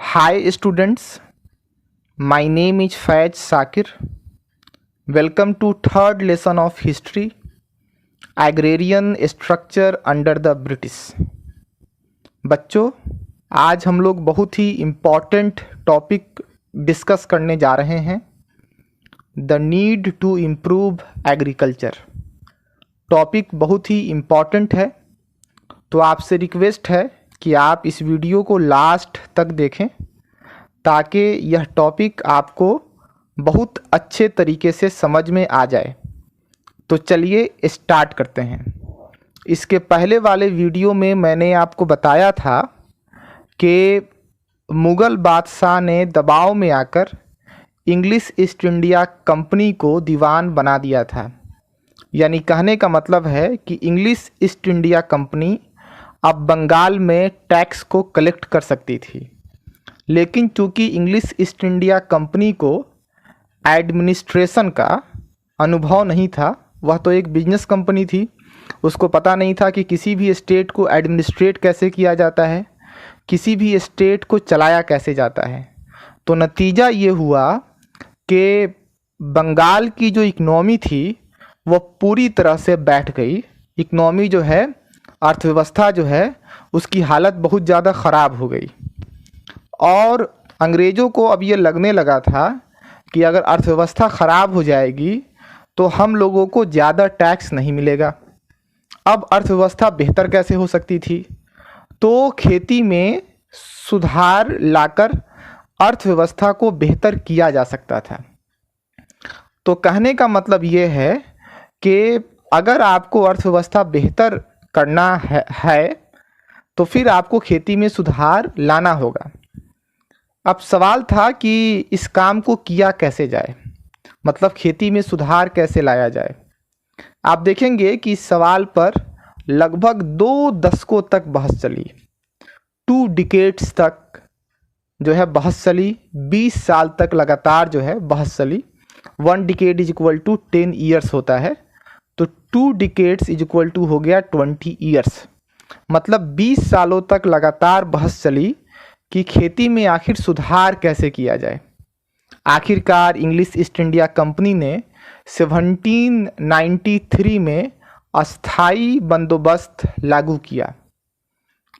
Hi students, my name is Faiz Sakir. Welcome to third lesson of history, agrarian structure under the British. बच्चों, आज हम लोग बहुत ही इम्पॉर्टेंट टॉपिक डिस्कस करने जा रहे हैं, the need to improve agriculture. Topic बहुत ही इम्पॉर्टेंट है, तो आपसे रिक्वेस्ट है कि आप इस वीडियो को लास्ट तक देखें ताकि यह टॉपिक आपको बहुत अच्छे तरीके से समझ में आ जाए। तो चलिए स्टार्ट करते हैं। इसके पहले वाले वीडियो में मैंने आपको बताया था कि मुग़ल बादशाह ने दबाव में आकर इंग्लिश ईस्ट इंडिया कंपनी को दीवान बना दिया था। यानी कहने का मतलब है कि इंग्लिश ईस्ट इंडिया कंपनी अब बंगाल में टैक्स को कलेक्ट कर सकती थी, लेकिन चूंकि इंग्लिश ईस्ट इंडिया कंपनी को एडमिनिस्ट्रेशन का अनुभव नहीं था, वह तो एक बिजनेस कंपनी थी, उसको पता नहीं था कि किसी भी स्टेट को एडमिनिस्ट्रेट कैसे किया जाता है, किसी भी स्टेट को चलाया कैसे जाता है। तो नतीजा ये हुआ कि बंगाल की जो इकनॉमी थी वो पूरी तरह से बैठ गई। इकनॉमी जो है, अर्थव्यवस्था जो है, उसकी हालत बहुत ज़्यादा ख़राब हो गई और अंग्रेज़ों को अब ये लगने लगा था कि अगर अर्थव्यवस्था ख़राब हो जाएगी तो हम लोगों को ज़्यादा टैक्स नहीं मिलेगा। अब अर्थव्यवस्था बेहतर कैसे हो सकती थी? तो खेती में सुधार लाकर अर्थव्यवस्था को बेहतर किया जा सकता था। तो कहने का मतलब ये है कि अगर आपको अर्थव्यवस्था बेहतर करना है तो फिर आपको खेती में सुधार लाना होगा। अब सवाल था कि इस काम को किया कैसे जाए, मतलब खेती में सुधार कैसे लाया जाए। आप देखेंगे कि इस सवाल पर लगभग 2 दशकों तक बहस चली, 2 डिकेड्स तक जो है बहस चली। 20 साल तक लगातार जो है बहस चली। 1 decade is equal to 10 years होता है, तो 2 डिकेड्स इज इक्वल टू हो गया 20 ईयर्स। मतलब 20 सालों तक लगातार बहस चली कि खेती में आखिर सुधार कैसे किया जाए। आखिरकार इंग्लिश ईस्ट इंडिया कंपनी ने 1793 में अस्थाई बंदोबस्त लागू किया।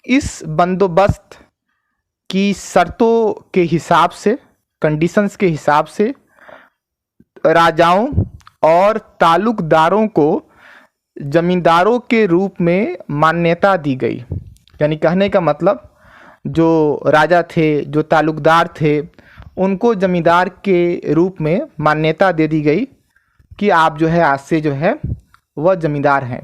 इस बंदोबस्त की शर्तों के हिसाब से, कंडीशंस के हिसाब से राजाओं और तालुकदारों को जमींदारों के रूप में मान्यता दी गई। यानी कहने का मतलब जो राजा थे, जो तालुकदार थे, उनको जमींदार के रूप में मान्यता दे दी गई कि आप जो है आज से जो है वह जमींदार हैं।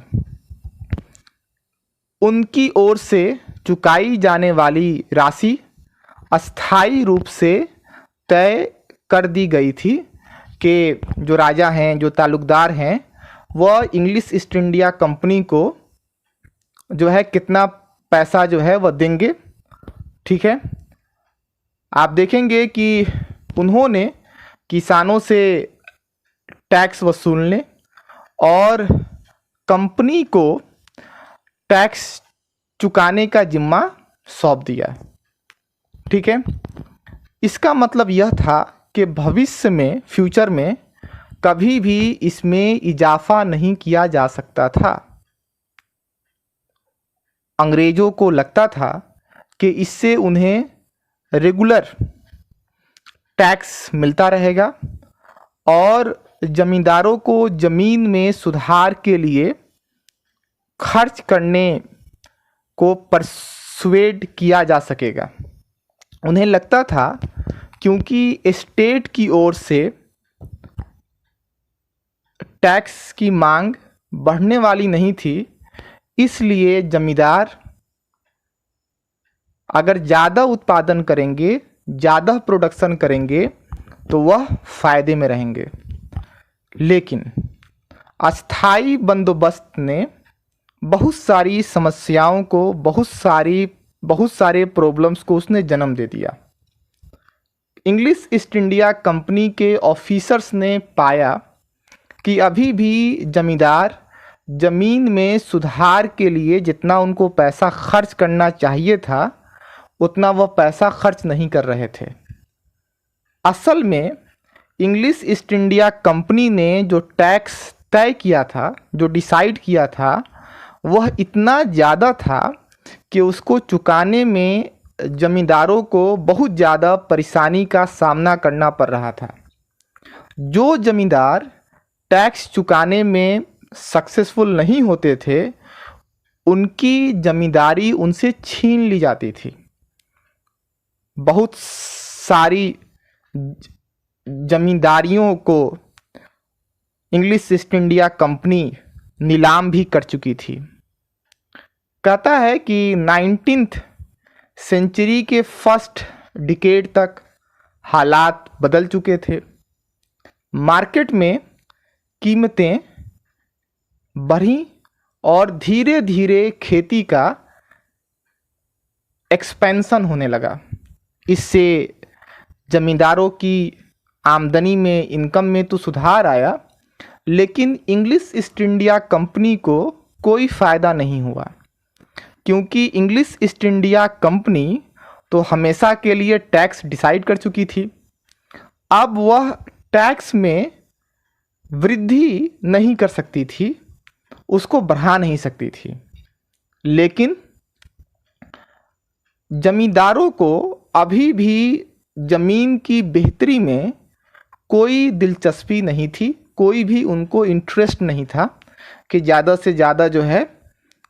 उनकी ओर से चुकाई जाने वाली राशि अस्थाई रूप से तय कर दी गई थी कि जो राजा हैं, जो तालुकदार हैं, वह इंग्लिश ईस्ट इंडिया कंपनी को जो है कितना पैसा जो है वह देंगे। ठीक है, आप देखेंगे कि उन्होंने किसानों से टैक्स वसूलने और कंपनी को टैक्स चुकाने का जिम्मा सौंप दिया। ठीक है, इसका मतलब यह था कि भविष्य में, फ्यूचर में कभी भी इसमें इजाफा नहीं किया जा सकता था। अंग्रेज़ों को लगता था कि इससे उन्हें रेगुलर टैक्स मिलता रहेगा और ज़मींदारों को ज़मीन में सुधार के लिए खर्च करने को परसुएड किया जा सकेगा। उन्हें लगता था क्योंकि स्टेट की ओर से टैक्स की मांग बढ़ने वाली नहीं थी, इसलिए जमींदार अगर ज़्यादा उत्पादन करेंगे, ज़्यादा प्रोडक्शन करेंगे तो वह फ़ायदे में रहेंगे। लेकिन अस्थाई बंदोबस्त ने बहुत सारी समस्याओं को, बहुत सारे प्रॉब्लम्स को उसने जन्म दे दिया। इंग्लिश ईस्ट इंडिया कंपनी के ऑफिसर्स ने पाया कि अभी भी जमींदार ज़मीन में सुधार के लिए जितना उनको पैसा खर्च करना चाहिए था उतना वह पैसा खर्च नहीं कर रहे थे। असल में इंग्लिश ईस्ट इंडिया कंपनी ने जो टैक्स तय किया था, जो डिसाइड किया था, वह इतना ज़्यादा था कि उसको चुकाने में जमींदारों को बहुत ज़्यादा परेशानी का सामना करना पड़ रहा था। जो जमींदार टैक्स चुकाने में सक्सेसफुल नहीं होते थे, उनकी जमींदारी उनसे छीन ली जाती थी। बहुत सारी जमींदारियों को इंग्लिश ईस्ट इंडिया कंपनी नीलाम भी कर चुकी थी। कहता है कि 19th सेंचुरी के फर्स्ट डिकेड तक हालात बदल चुके थे। मार्केट में कीमतें बढ़ी और धीरे धीरे खेती का एक्सपेंशन होने लगा। इससे ज़मींदारों की आमदनी में, इनकम में तो सुधार आया, लेकिन इंग्लिश ईस्ट इंडिया कंपनी को कोई फ़ायदा नहीं हुआ, क्योंकि इंग्लिश ईस्ट इंडिया कंपनी तो हमेशा के लिए टैक्स डिसाइड कर चुकी थी। अब वह टैक्स में वृद्धि नहीं कर सकती थी, उसको बढ़ा नहीं सकती थी। लेकिन जमींदारों को अभी भी ज़मीन की बेहतरी में कोई दिलचस्पी नहीं थी, कोई भी उनको इंटरेस्ट नहीं था कि ज़्यादा से ज़्यादा जो है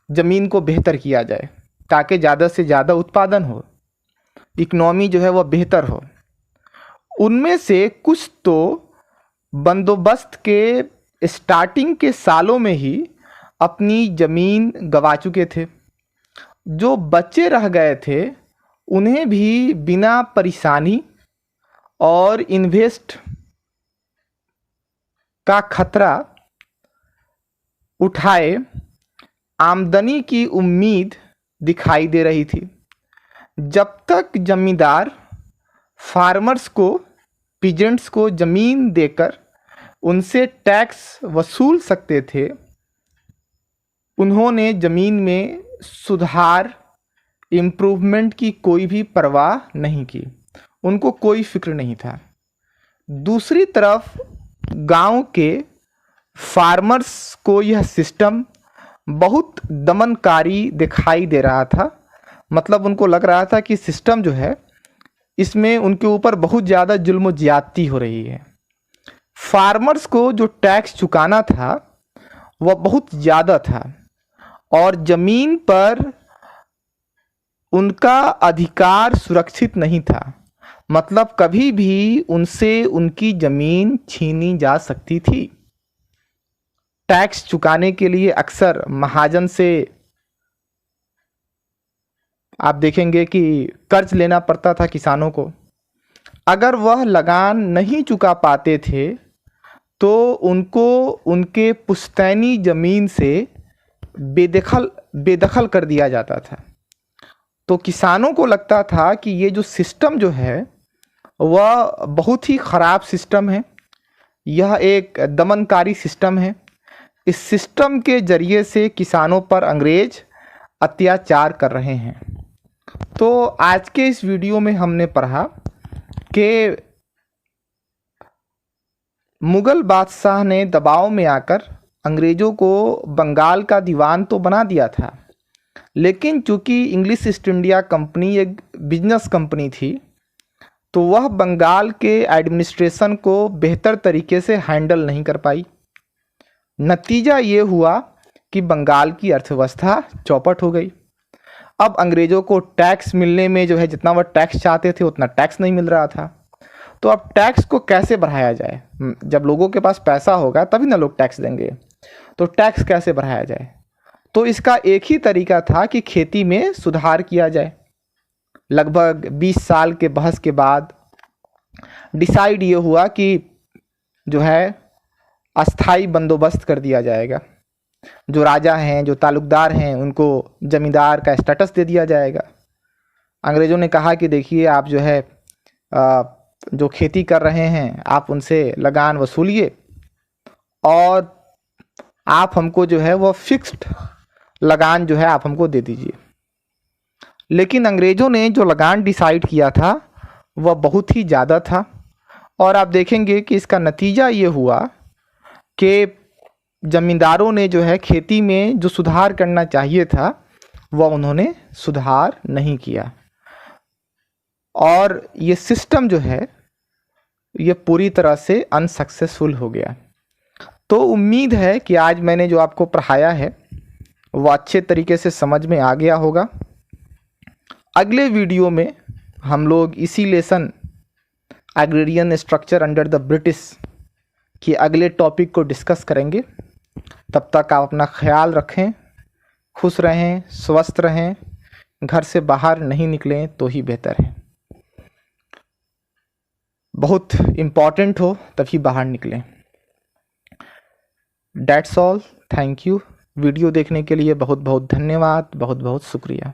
ज़मीन को बेहतर किया जाए, ताकि ज़्यादा से ज़्यादा उत्पादन हो, इकनॉमी जो है वह बेहतर हो। उनमें से कुछ तो बंदोबस्त के स्टार्टिंग के सालों में ही अपनी ज़मीन गंवा चुके थे। जो बच्चे रह गए थे, उन्हें भी बिना परेशानी और इन्वेस्ट का खतरा उठाए आमदनी की उम्मीद दिखाई दे रही थी। जब तक जमींदार फार्मर्स को, पीजेंट्स को ज़मीन देकर उनसे टैक्स वसूल सकते थे, उन्होंने ज़मीन में सुधार, इम्प्रूवमेंट की कोई भी परवाह नहीं की, उनको कोई फिक्र नहीं था। दूसरी तरफ गांव के फार्मर्स को यह सिस्टम बहुत दमनकारी दिखाई दे रहा था। मतलब उनको लग रहा था कि सिस्टम जो है, इसमें उनके ऊपर बहुत ज़्यादा जुल्म ज्यादती हो रही है। फार्मर्स को जो टैक्स चुकाना था वह बहुत ज़्यादा था और ज़मीन पर उनका अधिकार सुरक्षित नहीं था। मतलब कभी भी उनसे उनकी ज़मीन छीनी जा सकती थी। टैक्स चुकाने के लिए अक्सर महाजन से आप देखेंगे कि कर्ज लेना पड़ता था किसानों को। अगर वह लगान नहीं चुका पाते थे तो उनको उनके पुश्तैनी ज़मीन से बेदखल कर दिया जाता था। तो किसानों को लगता था कि ये जो सिस्टम जो है वह बहुत ही ख़राब सिस्टम है, यह एक दमनकारी सिस्टम है। इस सिस्टम के ज़रिए से किसानों पर अंग्रेज अत्याचार कर रहे हैं। तो आज के इस वीडियो में हमने पढ़ा कि मुग़ल बादशाह ने दबाव में आकर अंग्रेज़ों को बंगाल का दीवान तो बना दिया था, लेकिन चूँकि इंग्लिश ईस्ट इंडिया कंपनी एक बिजनेस कंपनी थी, तो वह बंगाल के एडमिनिस्ट्रेशन को बेहतर तरीके से हैंडल नहीं कर पाई। नतीजा ये हुआ कि बंगाल की अर्थव्यवस्था चौपट हो गई। अब अंग्रेज़ों को टैक्स मिलने में जो है, जितना वह टैक्स चाहते थे उतना टैक्स नहीं मिल रहा था। तो अब टैक्स को कैसे बढ़ाया जाए? जब लोगों के पास पैसा होगा तभी ना लोग टैक्स देंगे। तो टैक्स कैसे बढ़ाया जाए? तो इसका एक ही तरीका था कि खेती में सुधार किया जाए। लगभग 20 साल के बहस के बाद डिसाइड ये हुआ कि जो है अस्थाई बंदोबस्त कर दिया जाएगा। जो राजा हैं, जो तालुकदार हैं, उनको ज़मींदार का स्टेटस दे दिया जाएगा। अंग्रेज़ों ने कहा कि देखिए, आप जो है जो खेती कर रहे हैं आप उनसे लगान वसूलिए और आप हमको जो है वो फिक्स्ड लगान जो है आप हमको दे दीजिए। लेकिन अंग्रेज़ों ने जो लगान डिसाइड किया था वह बहुत ही ज़्यादा था। और आप देखेंगे कि इसका नतीजा ये हुआ कि ज़मींदारों ने जो है खेती में जो सुधार करना चाहिए था वह उन्होंने सुधार नहीं किया, और ये सिस्टम जो है ये पूरी तरह से अनसक्सेसफुल हो गया। तो उम्मीद है कि आज मैंने जो आपको पढ़ाया है वो अच्छे तरीके से समझ में आ गया होगा। अगले वीडियो में हम लोग इसी lesson agrarian structure under the British के अगले टॉपिक को डिस्कस करेंगे। तब तक आप अपना ख्याल रखें, खुश रहें, स्वस्थ रहें, घर से बाहर नहीं निकलें तो ही बेहतर है। बहुत इम्पॉर्टेंट हो तभी बाहर निकलें। That's all. Thank you. Video देखने के लिए बहुत बहुत धन्यवाद, बहुत बहुत शुक्रिया।